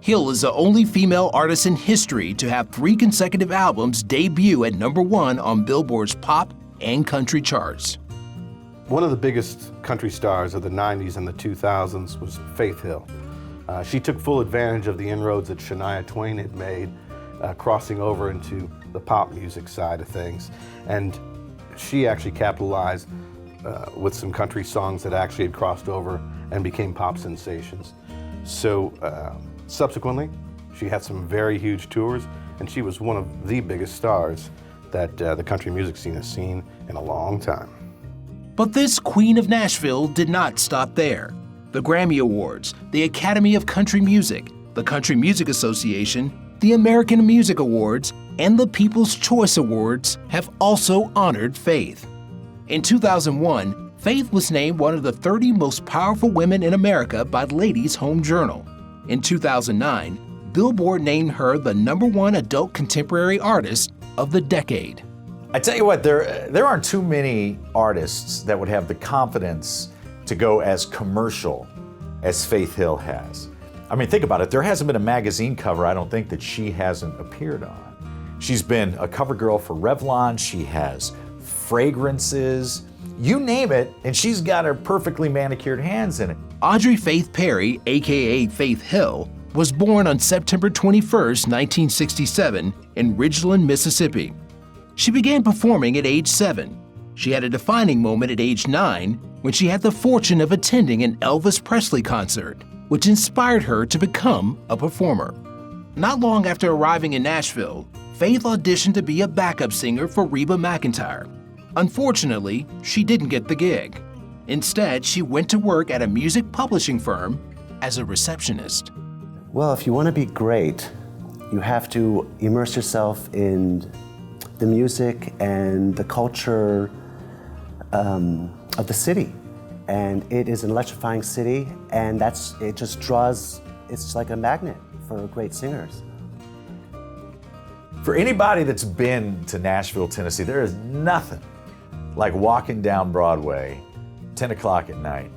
Hill is the only female artist in history to have 3 consecutive albums debut at #1 on Billboard's pop and country charts. One of the biggest country stars of the 90s and the 2000s was Faith Hill. She took full advantage of the inroads that Shania Twain had made, crossing over into the pop music side of things. And she actually capitalized with some country songs that actually had crossed over and became pop sensations. So subsequently, she had some very huge tours, and she was one of the biggest stars that the country music scene has seen in a long time. But this Queen of Nashville did not stop there. The Grammy Awards, the Academy of Country Music, the Country Music Association, the American Music Awards, and the People's Choice Awards have also honored Faith. In 2001, Faith was named one of the 30 most powerful women in America by Ladies' Home Journal. In 2009, Billboard named her the #1 adult contemporary artist of the decade. I tell you what, there aren't too many artists that would have the confidence to go as commercial as Faith Hill has. I mean, think about it. There hasn't been a magazine cover, I don't think, that she hasn't appeared on. She's been a cover girl for Revlon. She has fragrances, you name it, and she's got her perfectly manicured hands in it. Audrey Faith Perry, aka Faith Hill, was born on September 21, 1967, in Ridgeland, Mississippi. She began performing at age 7. She had a defining moment at age 9 when she had the fortune of attending an Elvis Presley concert, which inspired her to become a performer. Not long after arriving in Nashville, Faith auditioned to be a backup singer for REBA McEntire. Unfortunately, she didn't get the gig. Instead, she went to work at a music publishing firm as a receptionist. Well, if you want to be great, you have to immerse yourself in the music and the culture of the city. And it is an electrifying city, and it just draws, it's like a magnet for great singers. For anybody that's been to Nashville, Tennessee, there is nothing like walking down Broadway, 10 o'clock at night,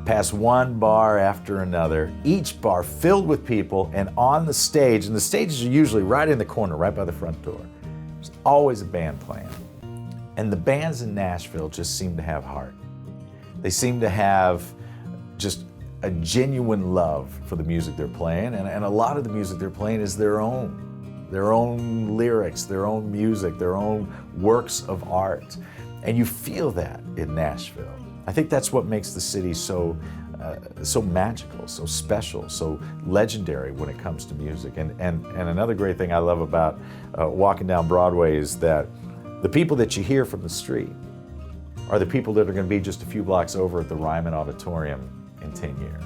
past one bar after another, each bar filled with people, and on the stage, and the stages are usually right in the corner, right by the front door, there's always a band playing. And the bands in Nashville just seem to have heart. They seem to have just a genuine love for the music they're playing, and a lot of the music they're playing is their own lyrics, their own music, their own works of art. And you feel that in Nashville. I think that's what makes the city so magical, so special, so legendary when it comes to music. And another great thing I love about walking down Broadway is that the people that you hear from the street are the people that are going to be just a few blocks over at the Ryman Auditorium in 10 years.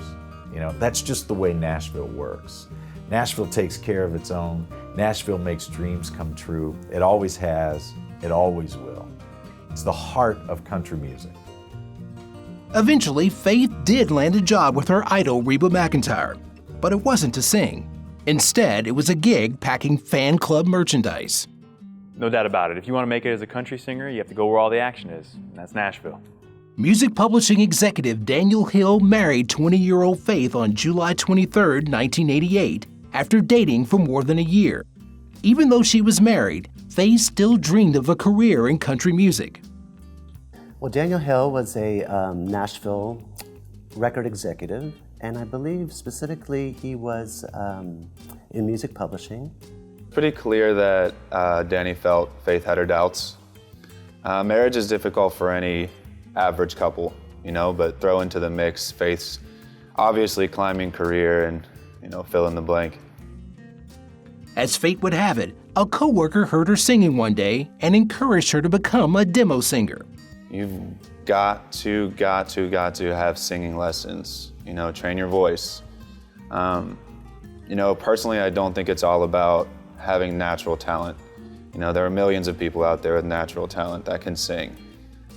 You know, that's just the way Nashville works. Nashville takes care of its own. Nashville makes dreams come true. It always has, it always will. It's the heart of country music. Eventually, Faith did land a job with her idol Reba McEntire, but it wasn't to sing. Instead, it was a gig packing fan club merchandise. No doubt about it. If you want to make it as a country singer, you have to go where all the action is, and that's Nashville. Music publishing executive Daniel Hill married 20-year-old Faith on July 23, 1988, after dating for more than a year. Even though she was married, Faith still dreamed of a career in country music. Well, Daniel Hill was a Nashville record executive, and I believe specifically he was in music publishing. Pretty clear that Danny felt Faith had her doubts. Marriage is difficult for any average couple, you know, but throw into the mix Faith's obviously climbing career and, you know, fill in the blank. As fate would have it, a coworker heard her singing one day and encouraged her to become a demo singer. You've got to have singing lessons, you know, train your voice. You know, personally, I don't think it's all about having natural talent. You know, there are millions of people out there with natural talent that can sing,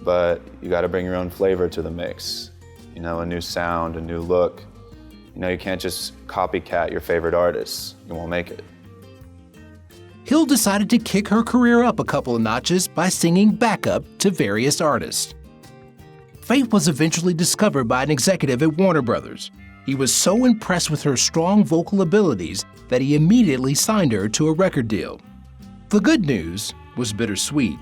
but you got to bring your own flavor to the mix. You know, a new sound, a new look. You know, you can't just copycat your favorite artists. You won't make it. Hill decided to kick her career up a couple of notches by singing backup to various artists. Faith was eventually discovered by an executive at Warner Brothers. He was so impressed with her strong vocal abilities that he immediately signed her to a record deal. The good news was bittersweet.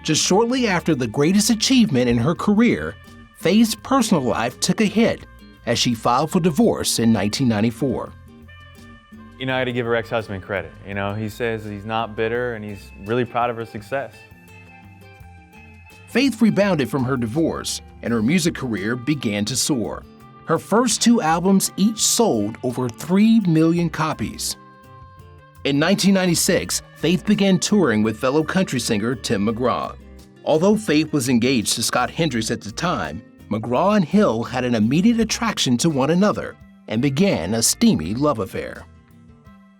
Just shortly after the greatest achievement in her career, Faith's personal life took a hit as she filed for divorce in 1994. I got to give her ex-husband credit. He says he's not bitter and he's really proud of her success. Faith rebounded from her divorce and her music career began to soar. Her first 2 albums each sold over 3 million copies. In 1996, Faith began touring with fellow country singer Tim McGraw. Although Faith was engaged to Scott Hendricks at the time, McGraw and Hill had an immediate attraction to one another and began a steamy love affair.